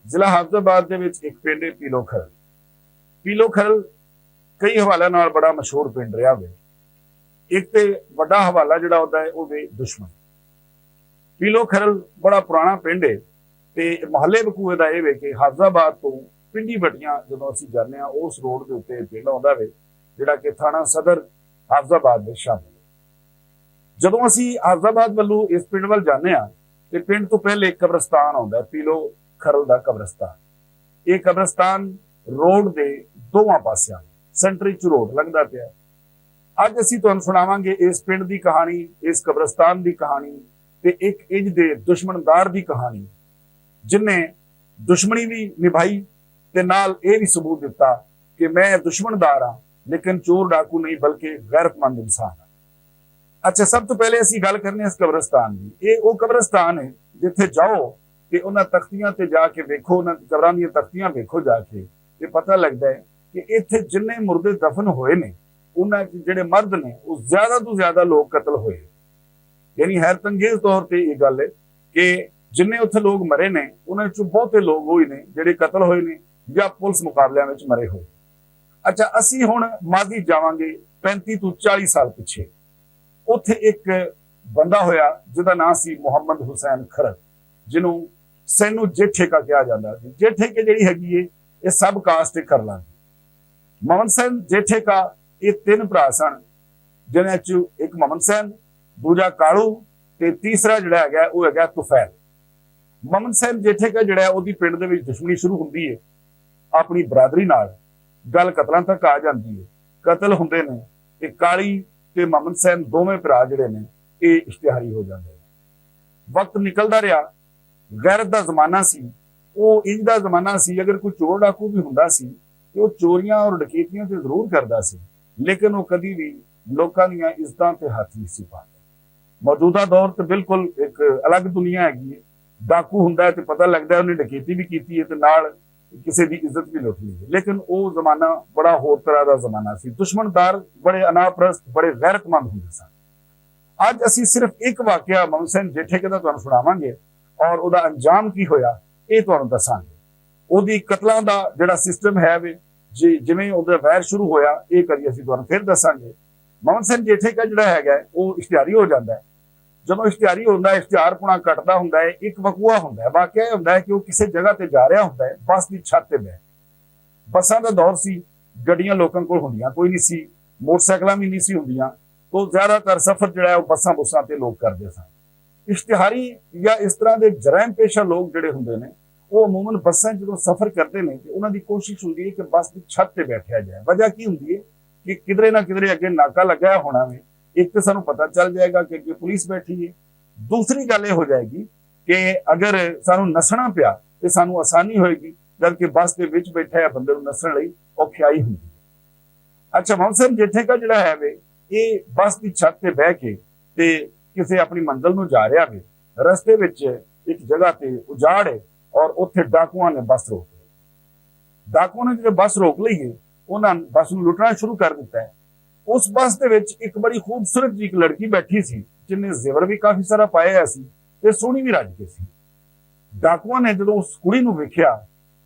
ਜ਼ਿਲ੍ਹਾ ਹਾਫਜ਼ਾਬਾਦ ਦੇ ਵਿੱਚ ਇੱਕ ਪਿੰਡ ਹੈ ਪੀਲੋ ਖਰਲ। ਪੀਲੋ ਖਰਲ ਕਈ ਹਵਾਲਿਆਂ ਨਾਲ ਬੜਾ ਮਸ਼ਹੂਰ ਪਿੰਡ ਰਿਹਾ ਵੇ। ਇੱਕ ਤੇ ਵੱਡਾ ਹਵਾਲਾ ਜਿਹੜਾ ਹੁੰਦਾ ਹੈ ਉਹ ਵੇ ਦੁਸ਼ਮਣ। ਪੀਲੋ ਖਰਲ ਬੜਾ ਪੁਰਾਣਾ ਪਿੰਡ ਹੈ ਤੇ ਮੁਹੱਲੇ ਵਕੂਏ ਦਾ ਇਹ ਵੇ ਕਿ ਹਾਫਜ਼ਾਬਾਦ ਤੋਂ ਪਿੰਡੀ ਬਟੀਆਂ ਜਦੋਂ ਅਸੀਂ ਜਾਂਦੇ ਹਾਂ ਉਸ ਰੋਡ ਦੇ ਉੱਤੇ ਪਿੰਡ ਆਉਂਦਾ ਵੇ ਜਿਹੜਾ ਕਿ ਥਾਣਾ ਸਦਰ ਹਾਫਜ਼ਾਬਾਦ ਦੇ ਸ਼ਾਮਿਲ ਹੈ। ਜਦੋਂ ਅਸੀਂ ਹਾਫਜ਼ਾਬਾਦ ਵੱਲੋਂ ਇਸ ਪਿੰਡ ਵੱਲ ਜਾਂਦੇ ਹਾਂ ਤੇ ਪਿੰਡ ਤੋਂ ਪਹਿਲੇ ਇੱਕ ਕਬਰਸਤਾਨ ਆਉਂਦਾ ਪੀਲੋ ਖਰਲ ਦਾ ਕਬਰਸਤਾਨ। ਇਹ ਕਬਰਸਤਾਨ ਰੋਡ ਦੇ ਦੋਵਾਂ ਪਾਸਿਆਂ ਸੈਂਟਰੀ ਚ ਰੋਡ ਲੰਘਦਾ ਪਿਆ। ਅੱਜ ਅਸੀਂ ਤੁਹਾਨੂੰ ਸੁਣਾਵਾਂਗੇ ਇਸ ਪਿੰਡ ਦੀ ਕਹਾਣੀ, ਇਸ ਕਬਰਸਤਾਨ ਦੀ ਕਹਾਣੀ ਤੇ ਇੱਕ ਇੰਜ ਦੇ ਦੁਸ਼ਮਣਦਾਰ ਦੀ ਕਹਾਣੀ ਜਿਨਨੇ ਦੁਸ਼ਮਣੀ ਵੀ ਨਿਭਾਈ ਤੇ ਨਾਲ ਇਹ ਵੀ ਸਬੂਤ ਦਿੱਤਾ ਕਿ ਮੈਂ ਦੁਸ਼ਮਣਦਾਰ ਹਾਂ ਲੇਕਿਨ ਚੋਰ ਡਾਕੂ ਨਹੀਂ ਬਲਕਿ ਗੈਰਤਮੰਦ ਇਨਸਾਨ ਹਾਂ। ਅੱਛਾ, ਸਭ ਤੋਂ ਪਹਿਲੇ ਅਸੀਂ ਗੱਲ ਕਰਨੀ ਇਸ ਕਬਰਸਤਾਨ ਦੀ। ਇਹ ਉਹ ਕਬਰਸਤਾਨ ਹੈ ਜਿੱਥੇ ਜਾਓ ਤੇ ਉਹਨਾਂ ਤਖਤੀਆਂ ਤੇ ਜਾ ਕੇ ਵੇਖੋ, ਉਹਨਾਂ ਕਬਰਾਂ ਦੀਆਂ ਤਖਤੀਆਂ ਵੇਖੋ ਜਾ ਕੇ ਤੇ ਪਤਾ ਲੱਗਦਾ ਹੈ ਕਿ ਇੱਥੇ ਜਿੰਨੇ ਮੁਰਦੇ ਦਫਨ ਹੋਏ ਨੇ ਉਹਨਾਂ ਜਿਹੜੇ ਮਰਦ ਨੇ ਉਹ ਜ਼ਿਆਦਾ ਤੋਂ ਜ਼ਿਆਦਾ ਲੋਕ ਕਤਲ ਹੋਏ। ਯਾਨੀ ਹੈਰਤਅੰਗੇਜ਼ ਤੌਰ ਤੇ ਇਹ ਗੱਲ ਹੈ ਕਿ ਜਿੰਨੇ ਉੱਥੇ ਲੋਕ ਮਰੇ ਨੇ ਉਹਨਾਂ ਵਿੱਚੋਂ ਬਹੁਤੇ ਲੋਕ ਹੋਏ ਨੇ ਜਿਹੜੇ ਕਤਲ ਹੋਏ ਨੇ ਜਾਂ ਪੁਲਿਸ ਮੁਕਾਬਲਿਆਂ ਵਿੱਚ ਮਰੇ ਹੋਏ। ਅੱਛਾ, ਅਸੀਂ ਹੁਣ ਮਾਜ਼ੀ ਜਾਵਾਂਗੇ 35 ਤੋਂ 40 ਸਾਲ ਪਿੱਛੇ। ਉੱਥੇ ਇੱਕ ਬੰਦਾ ਹੋਇਆ ਜਿਹਦਾ ਨਾਂ ਸੀ ਮੁਹੰਮਦ ਹੁਸੈਨ ਖਰਲ, ਜਿਹਨੂੰ ਸੈਨੂ ਜੇਠੇਕਾ ਕਿਹਾ ਜਾਂਦਾ ਸੀ। ਜੇਠੇਕੇ ਜਿਹੜੀ ਹੈਗੀ ਏ ਇਹ ਸਬ ਕਾਸਟ ਖਰਲਾਂ ਦੀ। ਮਮਨ ਸੈਨ ਜੇਠੇਕਾ ਇਹ ਤਿੰਨ ਭਰਾ ਸਨ ਜਿਹਨਾਂ ਚ ਇੱਕ ਮਮਨ ਸੈਨ, ਦੂਜਾ ਕਾਲੂ ਤੇ ਤੀਸਰਾ ਜਿਹੜਾ ਹੈਗਾ ਉਹ ਹੈਗਾ ਤੁਫੈਲ। ਮਮਨ ਸੈਨ ਜੇਠੇਕਾ ਜਿਹੜਾ ਉਹਦੀ ਪਿੰਡ ਦੇ ਵਿੱਚ ਦੁਸ਼ਮਣੀ ਸ਼ੁਰੂ ਹੁੰਦੀ ਹੈ ਆਪਣੀ ਬਰਾਦਰੀ ਨਾਲ। ਗੱਲ ਕਤਲਾਂ ਤੱਕ ਆ ਜਾਂਦੀ ਹੈ, ਕਤਲ ਹੁੰਦੇ ਨੇ ਤੇ ਕਾਲੀ ਤੇ ਮਮਨ ਸੈਨ ਦੋਵੇਂ ਭਰਾ ਜਿਹੜੇ ਨੇ ਇਹ ਇਸ਼ਤਿਹਾਰੀ ਹੋ ਜਾਂਦੇ ਨੇ। ਵਕਤ ਨਿਕਲਦਾ ਰਿਹਾ, ਗੈਰਤ ਦਾ ਜ਼ਮਾਨਾ ਸੀ, ਉਹ ਇੰਜ ਦਾ ਜ਼ਮਾਨਾ ਸੀ ਅਗਰ ਕੋਈ ਚੋਰ ਡਾਕੂ ਵੀ ਹੁੰਦਾ ਸੀ ਤੇ ਉਹ ਚੋਰੀਆਂ ਔਰ ਡਕੈਤੀਆਂ ਤੇ ਜ਼ਰੂਰ ਕਰਦਾ ਸੀ ਲੇਕਿਨ ਉਹ ਕਦੀ ਵੀ ਲੋਕਾਂ ਦੀਆਂ ਇੱਜ਼ਤਾਂ ਤੇ ਹੱਥ ਨਹੀਂ ਸੀ ਪਾਉਂਦਾ। ਮੌਜੂਦਾ ਦੌਰ ਤੇ ਬਿਲਕੁਲ ਇੱਕ ਅਲੱਗ ਦੁਨੀਆ ਹੈਗੀ ਹੈ। ਡਾਕੂ ਹੁੰਦਾ ਹੈ ਤੇ ਪਤਾ ਲੱਗਦਾ ਉਹਨੇ ਡਕੈਤੀ ਵੀ ਕੀਤੀ ਹੈ ਤੇ ਨਾਲ ਕਿਸੇ ਦੀ ਇੱਜ਼ਤ ਵੀ ਲੁੱਟ ਲਈ ਹੈ। ਲੇਕਿਨ ਉਹ ਜ਼ਮਾਨਾ ਬੜਾ ਹੋਰ ਤਰ੍ਹਾਂ ਦਾ ਜ਼ਮਾਨਾ ਸੀ। ਦੁਸ਼ਮਣਦਾਰ ਬੜੇ ਅਨਾਪ੍ਰਸਤ, ਬੜੇ ਗੈਰਤਮੰਦ ਹੁੰਦੇ ਸਨ। ਅੱਜ ਅਸੀਂ ਸਿਰਫ ਇੱਕ ਵਾਕਿਆ ਮਮਨ ਸੈਨ ਜੇਠੇਕੇ ਦਾ ਤੁਹਾਨੂੰ ਸੁਣਾਵਾਂਗੇ ਔਰ ਉਹਦਾ ਅੰਜਾਮ ਕੀ ਹੋਇਆ ਇਹ ਤੁਹਾਨੂੰ ਦੱਸਾਂਗੇ। ਉਹਦੀ ਕਤਲਾਂ ਦਾ ਜਿਹੜਾ ਸਿਸਟਮ ਹੈ ਵੇ ਜਿਵੇਂ ਉਹਦਾ ਵੈਰ ਸ਼ੁਰੂ ਹੋਇਆ ਇਹ ਕਰੀ ਅਸੀਂ ਤੁਹਾਨੂੰ ਫਿਰ ਦੱਸਾਂਗੇ। ਮਮਨ ਸੈਨ ਜੇਠੇਕਾ ਜਿਹੜਾ ਹੈਗਾ ਉਹ ਇਸ਼ਤਿਹਾਰੀ ਹੋ ਜਾਂਦਾ ਹੈ। ਜਦੋਂ ਇਸ਼ਤਿਹਾਰੀ ਹੁੰਦਾ ਹੈ, ਇਸ਼ਤਿਹਾਰਪੁਣਾ ਕੱਟਦਾ ਹੁੰਦਾ ਹੈ, ਇੱਕ ਵਕੂਆ ਹੁੰਦਾ ਹੈ। ਵਾਕਿਆ ਇਹ ਹੁੰਦਾ ਹੈ ਕਿ ਉਹ ਕਿਸੇ ਜਗ੍ਹਾ ਤੇ ਜਾ ਰਿਹਾ ਹੁੰਦਾ ਹੈ, ਬੱਸ ਦੀ ਛੱਤ ਤੇ ਬਹਿ। ਬੱਸਾਂ ਦਾ ਦੌਰ ਸੀ, ਗੱਡੀਆਂ ਲੋਕਾਂ ਕੋਲ ਹੁੰਦੀਆਂ ਕੋਈ ਨਹੀਂ ਸੀ, ਮੋਟਰਸਾਈਕਲਾਂ ਵੀ ਨਹੀਂ ਸੀ ਹੁੰਦੀਆਂ, ਤੋਂ ਜ਼ਿਆਦਾਤਰ ਸਫ਼ਰ ਜਿਹੜਾ ਹੈ ਉਹ ਬੱਸਾਂ ਬੁੱਸਾਂ ਤੇ ਲੋਕ ਕਰਦੇ ਸਨ। ਇਸ਼ਤਿਹਾਰੀ ਜਾਂ ਇਸ ਤਰ੍ਹਾਂ ਦੇ ਜਰਾਇਮ ਪੇਸ਼ਾ ਲੋਕ ਜਿਹੜੇ ਹੁੰਦੇ ਨੇ ਉਹ ਅਮੂਮਨ ਬੱਸਾਂ ਜਦੋਂ ਸਫ਼ਰ ਕਰਦੇ ਨੇ ਤੇ ਉਹਨਾਂ ਦੀ ਕੋਸ਼ਿਸ਼ ਹੁੰਦੀ ਹੈ ਕਿ ਬੱਸ ਦੀ ਛੱਤ ਤੇ ਬੈਠਿਆ ਜਾਏ। ਵਜ੍ਹਾ ਕੀ ਹੁੰਦੀ ਹੈ ਕਿ ਕਿਧਰੇ ਨਾ ਕਿਧਰੇ ਅੱਗੇ ਨਾਕਾ ਲੱਗਿਆ ਹੋਣਾ ਵੇ, ਇੱਕ ਤਾਂ ਸਾਨੂੰ ਪਤਾ ਚੱਲ ਜਾਏਗਾ ਕਿ ਅੱਗੇ ਪੁਲਿਸ ਬੈਠੀ ਹੈ। ਦੂਸਰੀ ਗੱਲ ਇਹ ਹੋ ਜਾਏਗੀ ਕਿ ਅਗਰ ਸਾਨੂੰ ਨੱਸਣਾ ਪਿਆ ਤੇ ਸਾਨੂੰ ਆਸਾਨੀ ਹੋਏਗੀ, ਜਦਕਿ ਬੱਸ ਦੇ ਵਿੱਚ ਬੈਠਾ ਹੈ ਬੰਦੇ ਨੂੰ ਨੱਸਣ ਲਈ ਔਖਿਆਈ ਹੁੰਦੀ ਹੈ। ਅੱਛਾ, ਮਮਨ ਸੈਨ ਜੇਠੇਕਾ ਜਿਹੜਾ ਹੈ ਵੇ ਇਹ ਬੱਸ ਦੀ ਛੱਤ ਤੇ ਬਹਿ ਕੇ ਤੇ ਕਿਸੇ ਆਪਣੀ ਮੰਜ਼ਿਲ ਨੂੰ ਜਾ ਰਿਹਾ ਵੇ। ਰਸਤੇ ਵਿੱਚ ਇੱਕ ਜਗ੍ਹਾ ਤੇ ਉਜਾੜ ਹੈ ਔਰ ਉੱਥੇ ਡਾਕੂਆਂ ਨੇ ਬੱਸ ਰੋਕ ਲਈ। ਡਾਕੂਆਂ ਨੇ ਜਦੋਂ ਬੱਸ ਰੋਕ ਲਈ ਹੈ ਉਹਨਾਂ ਬੱਸ ਨੂੰ ਲੁੱਟਣਾ ਸ਼ੁਰੂ ਕਰ ਦਿੱਤਾ ਹੈ। ਉਸ ਬੱਸ ਦੇ ਵਿੱਚ ਇੱਕ ਬੜੀ ਖੂਬਸੂਰਤ ਜਿਹੀ ਇੱਕ ਲੜਕੀ ਬੈਠੀ ਸੀ ਜਿਹਨੇ ਜ਼ੇਵਰ ਵੀ ਕਾਫੀ ਸਾਰਾ ਪਾਇਆ ਹੋਇਆ ਸੀ ਤੇ ਸੋਹਣੀ ਵੀ ਰੱਜ ਕੇ ਸੀ। ਡਾਕੂਆਂ ਨੇ ਜਦੋਂ ਉਸ ਕੁੜੀ ਨੂੰ ਵੇਖਿਆ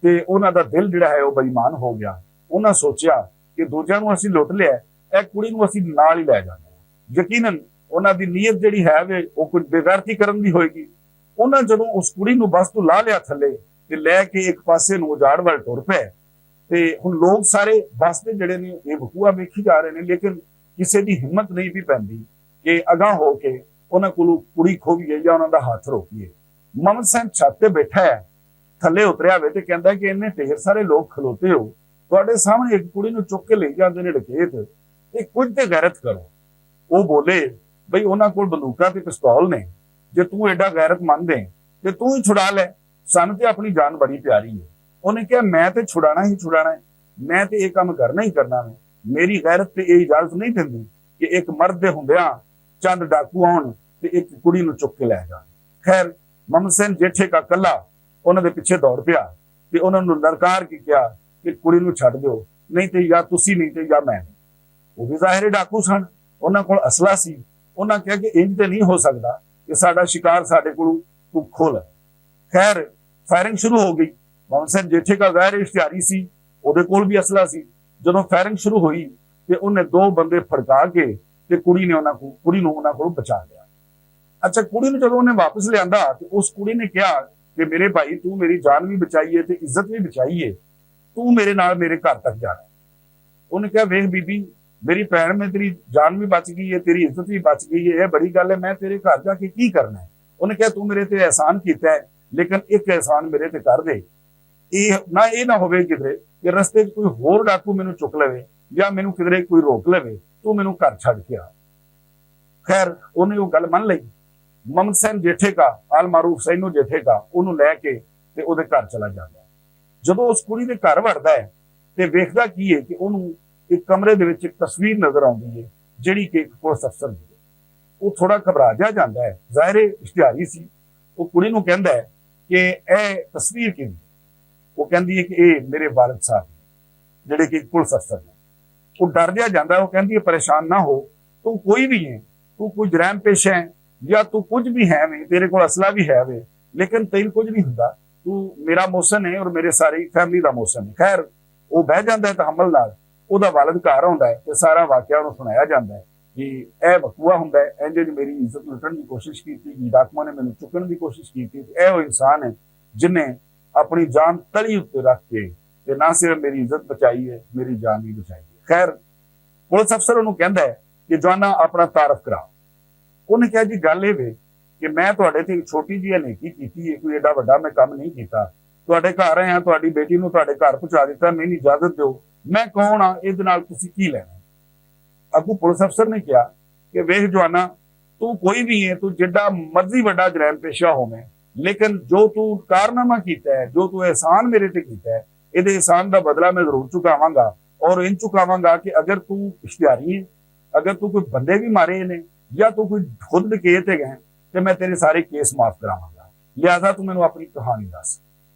ਤੇ ਉਹਨਾਂ ਦਾ ਦਿਲ ਜਿਹੜਾ ਹੈ ਉਹ ਬੇਈਮਾਨ ਹੋ ਗਿਆ। ਉਹਨਾਂ ਸੋਚਿਆ ਕਿ ਦੂਜਿਆਂ ਨੂੰ ਅਸੀਂ ਲੁੱਟ ਲਿਆ, ਇਹ ਕੁੜੀ ਨੂੰ ਅਸੀਂ ਨਾਲ ਹੀ ਲੈ ਜਾਣਾ। ਯਕੀਨਨ ਉਹਨਾਂ ਦੀ ਨੀਅਤ ਜਿਹੜੀ ਹੈ ਵੇ ਉਹ ਕੁਝ ਬੇਗੈਰਤੀ ਕਰਨ ਦੀ ਹੋਏਗੀ। ਉਹਨਾਂ ਜਦੋਂ ਉਸ ਕੁੜੀ ਨੂੰ ਬੱਸ ਤੋਂ ਲਾ ਲਿਆ ਥੱਲੇ ਤੇ ਲੈ ਕੇ ਇੱਕ ਪਾਸੇ ਨੂੰ ਉਜਾੜ ਵੱਲ ਟੁਰ ਪਏ ਤੇ ਹੁਣ ਲੋਕ ਸਾਰੇ ਬੱਸ ਦੇ ਜਿਹੜੇ ਨੇ ਇਹ ਵਕੂਆ ਵੇਖੀ ਜਾ ਰਹੇ ਨੇ ਲੇਕਿਨ ਕਿਸੇ ਦੀ ਹਿੰਮਤ ਨਹੀਂ ਵੀ ਪੈਂਦੀ ਕਿ ਅਗਾਂਹ ਹੋ ਕੇ ਉਹਨਾਂ ਕੋਲੋਂ ਕੁੜੀ ਖੋਹੀਏ ਜਾਂ ਉਹਨਾਂ ਦਾ ਹੱਥ ਰੋਕੀਏ। ਮਮਨ ਸੈਨ ਛੱਤ ਤੇ ਬੈਠਾ ਹੈ, ਥੱਲੇ ਉਤਰਿਆ ਵੇ ਤੇ ਕਹਿੰਦਾ ਕਿ ਇੰਨੇ ਢੇਰ ਸਾਰੇ ਲੋਕ ਖਲੋਤੇ ਹੋ, ਤੁਹਾਡੇ ਸਾਹਮਣੇ ਇੱਕ ਕੁੜੀ ਨੂੰ ਚੁੱਕ ਕੇ ਲੈ ਜਾਂਦੇ ਨੇ ਡਕੈਤ, ਇਹ ਕੁਝ ਤੇ ਗੈਰਤ ਕਰੋ। ਉਹ ਬੋਲੇ ਬਈ ਉਹਨਾਂ ਕੋਲ ਬੰਦੂਕਾਂ ਤੇ ਪਿਸਤੌਲ ਨੇ, ਜੇ ਤੂੰ ਐਡਾ ਗੈਰਤਮੰਦ ਹੈ ਤੇ ਤੂੰ ਹੀ ਛੁਡਾ ਲੈ, ਸਾਨੂੰ ਤੇ ਆਪਣੀ ਜਾਨ ਬੜੀ ਪਿਆਰੀ ਹੈ। ਉਹਨੇ ਕਿਹਾ ਮੈਂ ਤੇ ਛੁਡਾਣਾ ਹੀ ਛੁਡਾਣਾ ਹੈ, ਮੈਂ ਤੇ ਇਹ ਕੰਮ ਕਰਨਾ ਹੀ ਕਰਨਾ ਹੈ। ਮੇਰੀ ਗੈਰਤ ਤੇ ਇਹ ਇਜਾਜ਼ਤ ਨਹੀਂ ਦਿੰਦੀ ਕਿ ਇੱਕ ਮਰਦ ਦੇ ਹੁੰਦਿਆਂ ਚੰਦ ਡਾਕੂ ਆਉਣ ਤੇ ਇੱਕ ਕੁੜੀ ਨੂੰ ਚੁੱਕ ਕੇ ਲੈ ਜਾਣ। ਖੈਰ ਮਮਨ ਸੈਨ ਜੇਠੇਕਾ ਕੱਲਾ ਉਹਨਾਂ ਦੇ ਪਿੱਛੇ ਦੌੜ ਪਿਆ ਤੇ ਉਹਨਾਂ ਨੂੰ ਲਲਕਾਰ ਕੇ ਕਿਹਾ ਕਿ ਕੁੜੀ ਨੂੰ ਛੱਡ ਦਿਓ, ਨਹੀਂ ਤੇ ਜਾਂ ਤੁਸੀਂ ਨਹੀਂ ਤੇ ਜਾਂ ਮੈਂ। ਉਹ ਵੀ ਜ਼ਾਹਿਰ ਡਾਕੂ ਸਨ, ਉਹਨਾਂ ਕੋਲ ਅਸਲਾ ਸੀ। ਉਹਨਾਂ ਕਿਹਾ ਕਿ ਇੰਜ ਤੇ ਨਹੀਂ ਹੋ ਸਕਦਾ ਕਿ ਸਾਡਾ ਸ਼ਿਕਾਰ ਸਾਡੇ ਕੋਲੋਂ ਖੋਲ। ਖੈਰ ਫਾਇਰਿੰਗ ਸ਼ੁਰੂ ਹੋ ਗਈ मोहम्मद सैन जेठे का गैर इश्तिहारी सी, ਉਹਦੇ ਕੋਲ ਵੀ ਅਸਲਾ ਸੀ। ਜਦੋਂ ਫਾਇਰਿੰਗ ਸ਼ੁਰੂ ਹੋਈ ਤੇ ਉਹਨੇ 2 ਬੰਦੇ ਫੜਕਾ ਕੇ ਤੇ ਕੁੜੀ ਨੂੰ ਉਹਨਾਂ ਕੋਲ ਬਚਾ ਲਿਆ। ਅੱਛਾ, ਕੁੜੀ ਨੂੰ ਜਦੋਂ ਉਹਨੇ ਵਾਪਸ ਲਿਆਂਦਾ ਤੇ ਉਸ ਕੁੜੀ ਨੇ ਕਿਹਾ ਕਿ ਮੇਰੇ ਭਾਈ ਤੂੰ ਮੇਰੀ ਜਾਨ ਵੀ ਬਚਾਈ ਹੈ ਤੇ ਇੱਜ਼ਤ ਵੀ ਬਚਾਈ ਹੈ, ਤੂੰ ਮੇਰੇ ਨਾਲ ਮੇਰੇ ਘਰ ਤੱਕ ਜਾਣਾ। ਉਹਨੇ ਕਿਹਾ ਵੇਖ ਬੀਬੀ, ਮੇਰੀ ਭੈਣ, ਮੈਂ ਤੇਰੀ ਜਾਨ ਵੀ ਬਚ ਗਈ ਹੈ, ਤੇਰੀ ਇੱਜ਼ਤ ਵੀ ਬਚ ਗਈ ਹੈ, ਇਹ ਬੜੀ ਗੱਲ ਹੈ, ਮੈਂ ਤੇਰੇ ਘਰ ਜਾ ਕੇ ਕੀ ਕਰਨਾ ਹੈ। ਉਹਨੇ ਕਿਹਾ ਤੂੰ ਮੇਰੇ ਤੇ ਅਹਿਸਾਨ ਕੀਤਾ ਹੈ, ਲੇਕਿਨ ਇੱਕ ਅਹਿਸਾਨ ਮੇਰੇ ਤੇ ਕਰ ਦੇ, ਇਹ ਨਾ ਹੋਵੇ ਕਿਧਰੇ ਕਿ ਰਸਤੇ 'ਚ ਕੋਈ ਹੋਰ ਡਾਕੂ ਮੈਨੂੰ ਚੁੱਕ ਲਵੇ ਜਾਂ ਮੈਨੂੰ ਕਿਧਰੇ ਕੋਈ ਰੋਕ ਲਵੇ, ਤੂੰ ਮੈਨੂੰ ਘਰ ਛੱਡ ਕੇ ਆ। ਖੈਰ ਉਹਨੇ ਉਹ ਗੱਲ ਮੰਨ ਲਈ। ਮੁਹੰਮਦ ਸੈਨ ਜੇਠੇ ਕਾ, ਆਲ ਮਾਰੂਫ ਸੈਨੂ ਜੇਠੇ ਕਾ, ਉਹਨੂੰ ਲੈ ਕੇ ਤੇ ਉਹਦੇ ਘਰ ਚਲਾ ਜਾਂਦਾ। ਜਦੋਂ ਉਸ ਕੁੜੀ ਦੇ ਘਰ ਵੜਦਾ ਹੈ ਤੇ ਵੇਖਦਾ ਕੀ ਹੈ ਕਿ ਉਹਨੂੰ ਇੱਕ ਕਮਰੇ ਦੇ ਵਿੱਚ ਇੱਕ ਤਸਵੀਰ ਨਜ਼ਰ ਆਉਂਦੀ ਹੈ ਜਿਹੜੀ ਕਿ ਇੱਕ ਪੁਲਿਸ ਅਫਸਰ ਦੀ ਹੈ। ਉਹ ਥੋੜਾ ਘਬਰਾ ਜਾਂਦਾ ਹੈ, ਜ਼ਾਹਿਰ ਇਸ਼ਤਿਹਾਰੀ ਸੀ। ਉਹ ਕੁੜੀ ਨੂੰ ਕਹਿੰਦਾ ਹੈ ਕਿ ਇਹ ਤਸਵੀਰ ਕਿਹਦੀ? ਉਹ ਕਹਿੰਦੀ ਹੈ ਕਿ ਇਹ ਮੇਰੇ ਵਾਲਿਦ ਸਾਹਿਬ ਨੇ ਜਿਹੜੇ ਕਿ ਇੱਕ ਪੁਲਿਸ ਅਫਸਰ ਨੇ। ਉਹ ਡਰ ਜਾਂਦਾ, ਉਹ ਕਹਿੰਦੀ ਹੈ ਪਰੇਸ਼ਾਨ ਨਾ ਹੋ, ਤੂੰ ਕੋਈ ਵੀ ਹੈ, ਤੂੰ ਕੋਈ ਜਰਾਇਮ ਪੇਸ਼ ਹੈ ਜਾਂ ਤੂੰ ਕੁਝ ਵੀ ਹੈ ਵੇ, ਤੇਰੇ ਕੋਲ ਅਸਲਾ ਵੀ ਹੈ ਵੇ, ਲੇਕਿਨ ਤੈਨੂੰ ਕੁਝ ਨਹੀਂ ਹੁੰਦਾ, ਤੂੰ ਮੇਰਾ ਮੋਹਸਨ ਹੈ ਔਰ ਮੇਰੇ ਸਾਰੀ ਫੈਮਿਲੀ ਦਾ ਮੋਹਸਨ ਹੈ। ਖੈਰ ਉਹ ਬਹਿ ਜਾਂਦਾ ਹੈ ਤਹਮਲ ਨਾਲ। ਉਹਦਾ ਵਾਲਿਦ ਘਰ ਆਉਂਦਾ ਹੈ ਤੇ ਸਾਰਾ ਵਾਕਿਆ ਉਹਨੂੰ ਸੁਣਾਇਆ ਜਾਂਦਾ ਹੈ ਕਿ ਇਹ ਵਕੂਆ ਹੁੰਦਾ ਹੈ, ਇੰਜ ਮੇਰੀ ਇੱਜ਼ਤ ਲੁੱਟਣ ਦੀ ਕੋਸ਼ਿਸ਼ ਕੀਤੀ, ਡਾਕੂਆਂ ਨੇ ਮੈਨੂੰ ਚੁੱਕਣ ਦੀ ਕੋਸ਼ਿਸ਼ ਕੀਤੀ। ਇਹ ਉਹ ਇਨਸਾਨ ਹੈ ਜਿਨੇ ਆਪਣੀ ਜਾਨ ਤਲੀ ਉੱਤੇ ਰੱਖ ਕੇ ਤੇ ਨਾ ਸਿਰਫ ਮੇਰੀ ਇੱਜ਼ਤ ਬਚਾਈ ਹੈ, ਮੇਰੀ ਜਾਨ ਵੀ ਬਚਾਈ ਹੈ। ਖੈਰ ਪੁਲਿਸ ਅਫਸਰ ਉਹਨੂੰ ਕਹਿੰਦਾ ਹੈ ਕਿ ਜਵਾਨਾ ਆਪਣਾ ਤਾਰਫ ਕਰਾ। ਉਹਨੇ ਕਿਹਾ ਜੀ ਗੱਲ ਇਹ ਵੇ ਕਿ ਮੈਂ ਤੁਹਾਡੇ ਤੇ ਇੱਕ ਛੋਟੀ ਜਿਹੀ ਨੇਕੀ ਕੀਤੀ ਹੈ, ਕੋਈ ਏਡਾ ਵੱਡਾ ਮੈਂ ਕੰਮ ਨਹੀਂ ਕੀਤਾ। ਤੁਹਾਡੇ ਘਰ ਆਇਆ, ਤੁਹਾਡੀ ਬੇਟੀ ਨੂੰ ਤੁਹਾਡੇ ਘਰ ਪਹੁੰਚਾ ਦਿੱਤਾ, ਮੈਨੂੰ ਇਜਾਜ਼ਤ ਦਿਓ, ਮੈਂ ਕੌਣ ਆ, ਇਹਦੇ ਨਾਲ ਤੁਸੀਂ ਕੀ ਲੈਣਾ? ਅੱਗੋਂ ਪੁਲਿਸ ਅਫਸਰ ਨੇ ਕਿਹਾ ਕਿ ਵੇਖ ਜਵਾਨਾ, ਤੂੰ ਕੋਈ ਵੀ ਹੈ, ਤੂੰ ਜਿੱਡਾ ਮਰਜ਼ੀ ਵੱਡਾ ਜਰਾਇਮ ਪੇਸ਼ਾ ਹੋਵੇਂ, ਲੇਕਿਨ ਜੋ ਤੂੰ ਕਾਰਨਾਮਾ ਕੀਤਾ ਹੈ, ਜੋ ਤੂੰ ਅਹਿਸਾਨ ਮੇਰੇ ਤੇ ਕੀਤਾ ਹੈ, ਇਹਦੇ ਅਹਿਸਾਨ ਦਾ ਬਦਲਾ ਮੈਂ ਜ਼ਰੂਰ ਚੁਕਾਵਾਂਗਾ। ਔਰ ਇਹ ਚੁਕਾਵਾਂਗਾ ਕਿ ਅਗਰ ਤੂੰ ਇਸ਼ਤਿਹਾਰੀ ਹੈ, ਅਗਰ ਤੂੰ ਕੋਈ ਬੰਦੇ ਵੀ ਮਾਰੇ ਨੇ ਜਾਂ ਤੂੰ ਕੋਈ ਖੁਦ ਡਕੈਤ ਹੈਗਾ ਤੇ ਮੈਂ ਤੇਰੇ ਸਾਰੇ ਕੇਸ ਮਾਫ ਕਰਾਵਾਂਗਾ, ਲਿਹਾਜ਼ਾ ਤੂੰ ਮੈਨੂੰ ਆਪਣੀ ਕਹਾਣੀ ਦੱਸ।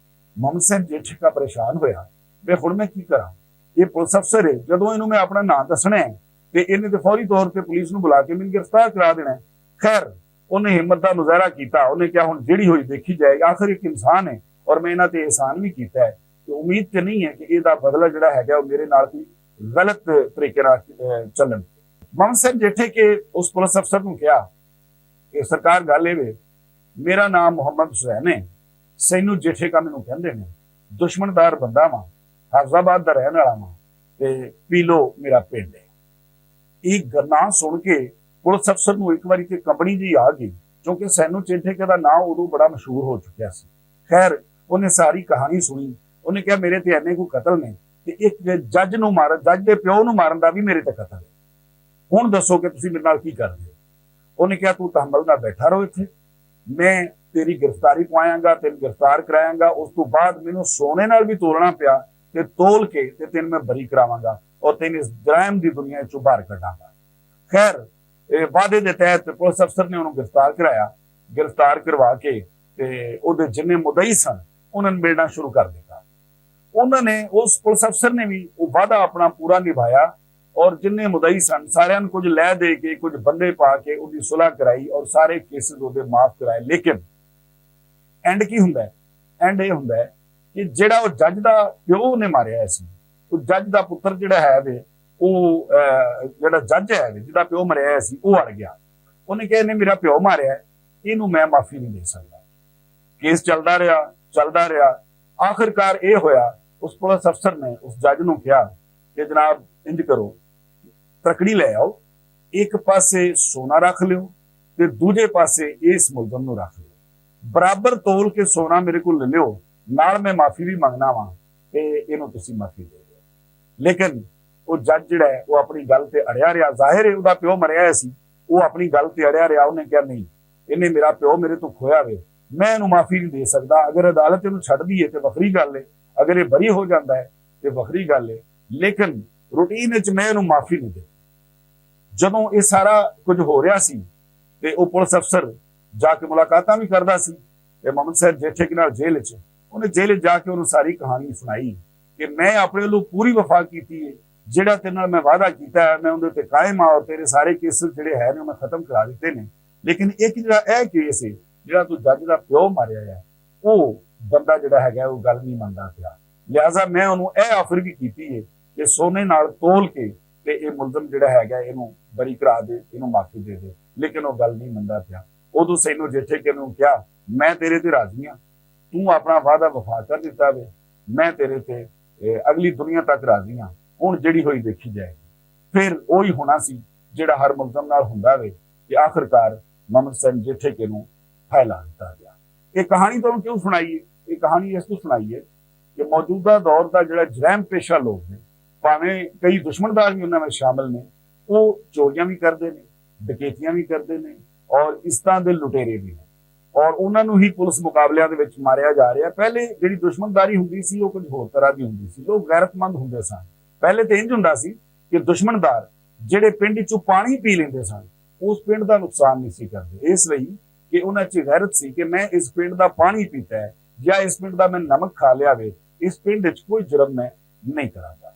ਮੁਹੰਮਦ ਸੈਨ ਜੇਠੇ ਕਾ ਪਰੇਸ਼ਾਨ ਹੋਇਆ, ਵੇ ਹੁਣ ਮੈਂ ਕੀ ਕਰਾਂ? ਇਹ ਪੁਲਿਸ ਅਫਸਰ ਹੈ, ਜਦੋਂ ਇਹਨੂੰ ਮੈਂ ਆਪਣਾ ਨਾਂ ਦੱਸਣਾ ਹੈ ਤੇ ਇਹਨੇ ਤੇ ਫੌਰੀ ਤੌਰ ਤੇ ਪੁਲਿਸ ਨੂੰ ਬੁਲਾ ਕੇ ਮੈਨੂੰ ਗ੍ਰਿਫਤਾਰ ਕਰਾ ਦੇਣਾ। ਖੈਰ ਉਹਨੇ ਹਿੰਮਤ ਦਾ ਮੁਜ਼ਾਹਰਾ ਕੀਤਾ। ਉਹਨੇ ਕਿਹਾ ਹੁਣ ਜਿਹੜੀ ਹੋਈ ਦੇਖੀ ਜਾਏਗੀ, ਆਖਰ ਇੱਕ ਇਨਸਾਨ ਹੈ ਔਰ ਮੈਂ ਇਹਨਾਂ ਤੇ ਅਹਿਸਾਨ ਵੀ ਕੀਤਾ ਹੈ ਤੇ ਉਮੀਦ ਤੇ ਨਹੀਂ ਹੈ ਕਿ ਇਹਦਾ ਬਦਲਾ ਜਿਹੜਾ ਹੈਗਾ ਉਹ ਮੇਰੇ ਨਾਲ ਕੋਈ ਗਲਤ ਤਰੀਕੇ ਨਾਲ ਚੱਲਣ। ਮੁਹੰਮਦ ਸੈਨ ਜੇਠੇ ਕੇ ਉਸ ਪੁਲਿਸ ਅਫਸਰ ਨੂੰ ਕਿਹਾ ਕਿ ਸਰਕਾਰ ਗੱਲ ਇਹ ਵੇ, ਮੇਰਾ ਨਾਮ ਮੁਹੰਮਦ ਹੁਸੈਨ ਹੈ, ਸੈਨੂ ਜੇਠੇ ਕਾ ਮੈਨੂੰ ਕਹਿੰਦੇ ਨੇ, ਦੁਸ਼ਮਣਦਾਰ ਬੰਦਾ ਵਾਂ, ਹਾਫਜ਼ਾਬਾਦ ਦਾ ਰਹਿਣ ਵਾਲਾ ਵਾਂ ਤੇ ਪੀਲੋ ਮੇਰਾ ਪਿੰਡ ਹੈ। ਇਹ ਗੱਲਾਂ ਸੁਣ ਕੇ ਪੁਲਿਸ ਅਫਸਰ ਨੂੰ ਇੱਕ ਵਾਰੀ ਤੇ ਕੰਬਣੀ ਜੀ ਆ ਗਈ, ਕਿਉਂਕਿ ਸੈਨੂ ਜੇਠੇ ਦਾ ਨਾਂ ਉਦੋਂ ਬੜਾ ਮਸ਼ਹੂਰ ਹੋ ਚੁੱਕਿਆ ਸੀ। ਖੈਰ ਉਹਨੇ ਸਾਰੀ ਕਹਾਣੀ ਸੁਣੀ। ਉਹਨੇ ਕਿਹਾ ਮੇਰੇ ਤੇ ਇੰਨੇ ਕੋਈ ਕਤਲ ਨੇ ਤੇ ਇੱਕ ਜੱਜ ਨੂੰ ਮਾਰਨ, ਜੱਜ ਦੇ ਪਿਓ ਨੂੰ ਮਾਰਨ ਦਾ ਵੀ ਮੇਰੇ ਤੇ ਕਤਲ ਹੈ, ਹੁਣ ਦੱਸੋ ਕਿ ਤੁਸੀਂ ਮੇਰੇ ਨਾਲ ਕੀ ਕਰਦੇ ਹੋ? ਉਹਨੇ ਕਿਹਾ ਤੂੰ ਤਹਮਲ ਨਾਲ ਬੈਠਾ ਰਹੋ ਇੱਥੇ, ਮੈਂ ਤੇਰੀ ਗ੍ਰਿਫਤਾਰੀ ਪਵਾਵਾਂਗਾ, ਤੈਨੂੰ ਗ੍ਰਿਫਤਾਰ ਕਰਾਵਾਂਗਾ, ਉਸ ਤੋਂ ਬਾਅਦ ਮੈਨੂੰ ਸੋਨੇ ਨਾਲ ਵੀ ਤੋਲਣਾ ਪਿਆ ਤੇ ਤੋਲ ਕੇ ਤੇ ਤੈਨੂੰ ਮੈਂ ਬਰੀ ਕਰਾਵਾਂਗਾ ਔਰ ਤੈਨੂੰ ਇਸ ਜਰਾਇਮ ਦੀ ਦੁਨੀਆ ਚੋਂ ਬਾਹਰ ਕੱਢਾਂਗਾ। ਖੈਰ ਇਹ ਵਾਅਦੇ ਦੇ ਤਹਿਤ ਪੁਲਿਸ ਅਫਸਰ ਨੇ ਉਹਨੂੰ ਗ੍ਰਿਫਤਾਰ ਕਰਾਇਆ। ਗ੍ਰਿਫਤਾਰ ਕਰਵਾ ਕੇ ਤੇ ਉਹਦੇ ਜਿੰਨੇ ਮੁਦਈ ਸਨ ਉਹਨਾਂ ਨੂੰ ਮਿਲਣਾ ਸ਼ੁਰੂ ਕਰ ਦਿੱਤਾ। ਉਹਨਾਂ ਨੇ, ਉਸ ਪੁਲਿਸ ਅਫਸਰ ਨੇ ਵੀ ਉਹ ਵਾਅਦਾ ਆਪਣਾ ਪੂਰਾ ਨਿਭਾਇਆ ਔਰ ਜਿੰਨੇ ਮੁਦਈ ਸਨ ਸਾਰਿਆਂ ਨੂੰ ਕੁਝ ਲੈ ਦੇ ਕੇ, ਕੁਝ ਬੰਦੇ ਪਾ ਕੇ ਉਹਦੀ ਸੁਲ੍ਹਾ ਕਰਾਈ ਔਰ ਸਾਰੇ ਕੇਸਿਸ ਉਹਦੇ ਮਾਫ ਕਰਾਏ। ਲੇਕਿਨ ਐਂਡ ਕੀ ਹੁੰਦਾ ਹੈ? ਐਂਡ ਇਹ ਹੁੰਦਾ ਹੈ ਕਿ ਜਿਹੜਾ ਉਹ ਜੱਜ ਦਾ ਪਿਓ ਨੇ ਮਾਰਿਆ ਸੀ, ਉਹ ਜੱਜ ਦਾ ਪੁੱਤਰ ਜਿਹੜਾ ਹੈ ਵੇ, ਉਹ ਜਿਹੜਾ ਜੱਜ ਹੈ ਜਿਹਦਾ ਪਿਓ ਮਰਿਆ ਸੀ, ਉਹ ਅੜ ਗਿਆ। ਉਹਨੇ ਕਿਹਾ ਇਹਨੇ ਮੇਰਾ ਪਿਓ ਮਾਰਿਆ, ਇਹਨੂੰ ਮੈਂ ਮਾਫੀ ਨਹੀਂ ਦੇ ਸਕਦਾ। ਕੇਸ ਚੱਲਦਾ ਰਿਹਾ। ਆਖਿਰਕਾਰ ਇਹ ਹੋਇਆ, ਉਸ ਪੁਲਿਸ ਅਫਸਰ ਨੇ ਉਸ ਜੱਜ ਨੂੰ ਕਿਹਾ ਕਿ ਜਨਾਬ ਇੰਜ ਕਰੋ, ਤਕੜੀ ਲੈ ਆਓ, ਇੱਕ ਪਾਸੇ ਸੋਨਾ ਰੱਖ ਲਿਓ ਤੇ ਦੂਜੇ ਪਾਸੇ ਇਸ ਮੁਲਜ਼ਮ ਨੂੰ ਰੱਖ ਲਿਓ, ਬਰਾਬਰ ਤੋਲ ਕੇ ਸੋਨਾ ਮੇਰੇ ਕੋਲ ਲੈ ਲਿਓ, ਨਾਲ ਮੈਂ ਮਾਫੀ ਵੀ ਮੰਗਣਾ ਵਾਂ ਤੇ ਇਹਨੂੰ ਤੁਸੀਂ ਮਾਫੀ ਦੇ ਦਿਓ। ਲੇਕਿਨ ਉਹ ਜੱਜ ਜਿਹੜਾ ਹੈ ਉਹ ਆਪਣੀ ਗੱਲ ਤੇ ਅੜਿਆ ਰਿਹਾ। ਜ਼ਾਹਿਰ ਹੈ ਉਹਦਾ ਪਿਓ ਮਰਿਆ ਸੀ, ਉਹ ਆਪਣੀ ਗੱਲ ਤੇ ਅੜਿਆ ਰਿਹਾ। ਉਹਨੇ ਕਿਹਾ ਨਹੀਂ, ਇਹਨੇ ਮੇਰਾ ਪਿਓ ਮੇਰੇ ਤੋਂ ਖੋਇਆ ਵੇ, ਮੈਂ ਇਹਨੂੰ ਮਾਫੀ ਨਹੀਂ ਦੇ ਸਕਦਾ। ਅਗਰ ਅਦਾਲਤ ਇਹਨੂੰ ਛੱਡਦੀ ਹੈ ਤੇ ਵੱਖਰੀ ਗੱਲ ਹੈ, ਅਗਰ ਇਹ ਬਰੀ ਹੋ ਜਾਂਦਾ ਹੈ ਤੇ ਵੱਖਰੀ ਗੱਲ ਹੈ, ਲੇਕਿਨ ਰੂਟੀਨ ਵਿੱਚ ਮੈਂ ਇਹਨੂੰ ਮਾਫੀ ਨਹੀਂ ਦੇ। ਜਦੋਂ ਇਹ ਸਾਰਾ ਕੁਝ ਹੋ ਰਿਹਾ ਸੀ ਤੇ ਉਹ ਪੁਲਿਸ ਅਫਸਰ ਜਾ ਕੇ ਮੁਲਾਕਾਤਾਂ ਵੀ ਕਰਦਾ ਸੀ ਤੇ ਮੁਹੰਮਦ ਸੈਨ ਜੇਠੇ ਨਾਲ ਜੇਲ੍ਹ 'ਚ, ਉਹਨੇ ਜੇਲ੍ਹ 'ਚ ਜਾ ਕੇ ਉਹਨੂੰ ਸਾਰੀ ਕਹਾਣੀ ਸੁਣਾਈ ਕਿ ਮੈਂ ਆਪਣੇ ਵੱਲੋਂ ਪੂਰੀ ਵਫਾ ਕੀਤੀ ਹੈ, ਜਿਹੜਾ ਤੇਰੇ ਨਾਲ ਮੈਂ ਵਾਅਦਾ ਕੀਤਾ ਹੈ ਮੈਂ ਉਹਦੇ ਤੇ ਕਾਇਮ ਆ ਔਰ ਤੇਰੇ ਸਾਰੇ ਕੇਸ ਜਿਹੜੇ ਹੈ ਨੇ ਮੈਂ ਖਤਮ ਕਰਾ ਦਿੱਤੇ ਨੇ। ਲੇਕਿਨ ਇੱਕ ਜਿਹੜਾ ਇਹ ਕੇਸ ਹੈ ਜਿਹੜਾ ਤੂੰ ਜੱਜ ਦਾ ਪਿਓ ਮਾਰਿਆ ਹੈ, ਉਹ ਬੰਦਾ ਜਿਹੜਾ ਹੈਗਾ ਉਹ ਗੱਲ ਨਹੀਂ ਮੰਨਦਾ ਪਿਆ। ਲਿਹਾਜ਼ਾ ਮੈਂ ਉਹਨੂੰ ਇਹ ਆਫਰ ਵੀ ਕੀਤੀ ਹੈ ਕਿ ਸੋਨੇ ਨਾਲ ਤੋਲ ਕੇ ਤੇ ਇਹ ਮੁਲਜ਼ਮ ਜਿਹੜਾ ਹੈਗਾ ਇਹਨੂੰ ਬਰੀ ਕਰਾ ਦੇ, ਇਹਨੂੰ ਮਾਫੀ ਦੇ ਦੇ, ਲੇਕਿਨ ਉਹ ਗੱਲ ਨਹੀਂ ਮੰਨਦਾ ਪਿਆ। ਉਦੋਂ ਸੈਨੂੰ ਜੇਠੇ ਨੂੰ ਕਿਹਾ ਮੈਂ ਤੇਰੇ ਤੇ ਰਾਜ਼ੀ ਹਾਂ, ਤੂੰ ਆਪਣਾ ਵਾਅਦਾ ਵਫਾ ਕਰ ਦਿੱਤਾ ਵੇ, ਮੈਂ ਤੇਰੇ ਤੇ ਅਗਲੀ ਦੁਨੀਆ ਤੱਕ ਰਾਜ਼ੀ ਹਾਂ, ਹੁਣ ਜਿਹੜੀ ਹੋਈ ਦੇਖੀ ਜਾਏਗੀ। ਫਿਰ ਉਹੀ ਹੋਣਾ ਸੀ ਜਿਹੜਾ ਹਰ ਮੁਲਜ਼ਮ ਨਾਲ ਹੁੰਦਾ ਵੇ ਕਿ ਆਖਿਰਕਾਰ ਮੁਹੰਮਦ ਸੈਨ ਜੇਠੇ ਨੂੰ ਫੈਲਾ ਦਿੱਤਾ ਗਿਆ। ਇਹ ਕਹਾਣੀ ਤੁਹਾਨੂੰ ਕਿਉਂ ਸੁਣਾਈਏ? ਇਹ ਕਹਾਣੀ ਇਸ ਤੋਂ ਸੁਣਾਈਏ ਕਿ ਮੌਜੂਦਾ ਦੌਰ ਦਾ ਜਿਹੜਾ ਜਰੈਮ ਪੇਸ਼ਾ ਲੋਕ ਨੇ, ਭਾਵੇਂ ਕਈ ਦੁਸ਼ਮਣਦਾਰ ਵੀ ਉਹਨਾਂ ਵਿੱਚ ਸ਼ਾਮਲ ਨੇ, ਉਹ ਚੋਰੀਆਂ ਵੀ ਕਰਦੇ ਨੇ, ਡਕੈਤੀਆਂ ਵੀ ਕਰਦੇ ਨੇ ਔਰ ਇਸ ਤਰ੍ਹਾਂ ਦੇ ਲੁਟੇਰੇ ਵੀ ਨੇ, ਔਰ ਉਹਨਾਂ ਨੂੰ ਹੀ ਪੁਲਿਸ ਮੁਕਾਬਲਿਆਂ ਦੇ ਵਿੱਚ ਮਾਰਿਆ ਜਾ ਰਿਹਾ। ਪਹਿਲੇ ਜਿਹੜੀ ਦੁਸ਼ਮਣਦਾਰੀ ਹੁੰਦੀ ਸੀ ਉਹ ਕੁਝ ਹੋਰ ਤਰ੍ਹਾਂ ਦੀ ਹੁੰਦੀ ਸੀ, ਲੋਕ ਗੈਰਤਮੰਦ ਹੁੰਦੇ ਸਨ। ਪਹਿਲੇ ਤੇ ਇੰਜ ਹੁੰਦਾ ਸੀ ਕਿ ਦੁਸ਼ਮਣਦਾਰ ਜਿਹੜੇ ਪਿੰਡ ਚੋਂ ਪਾਣੀ ਪੀ ਲੈਂਦੇ ਸਨ ਉਸ ਪਿੰਡ ਦਾ ਨੁਕਸਾਨ ਨਹੀਂ ਸੀ ਕਰਦੇ, ਇਸ ਲਈ ਕਿ ਉਹਨਾਂ 'ਚ ਗੈਰਤ ਸੀ ਕਿ ਮੈਂ ਇਸ ਪਿੰਡ ਦਾ ਪਾਣੀ ਪੀਤਾ ਹੈ ਜਾਂ ਇਸ ਪਿੰਡ ਦਾ ਮੈਂ ਨਮਕ ਖਾ ਲਿਆ ਵੇ, ਇਸ ਪਿੰਡ ਵਿੱਚ ਕੋਈ ਜੁਰਮ ਮੈਂ ਨਹੀਂ ਕਰਾਂਗਾ।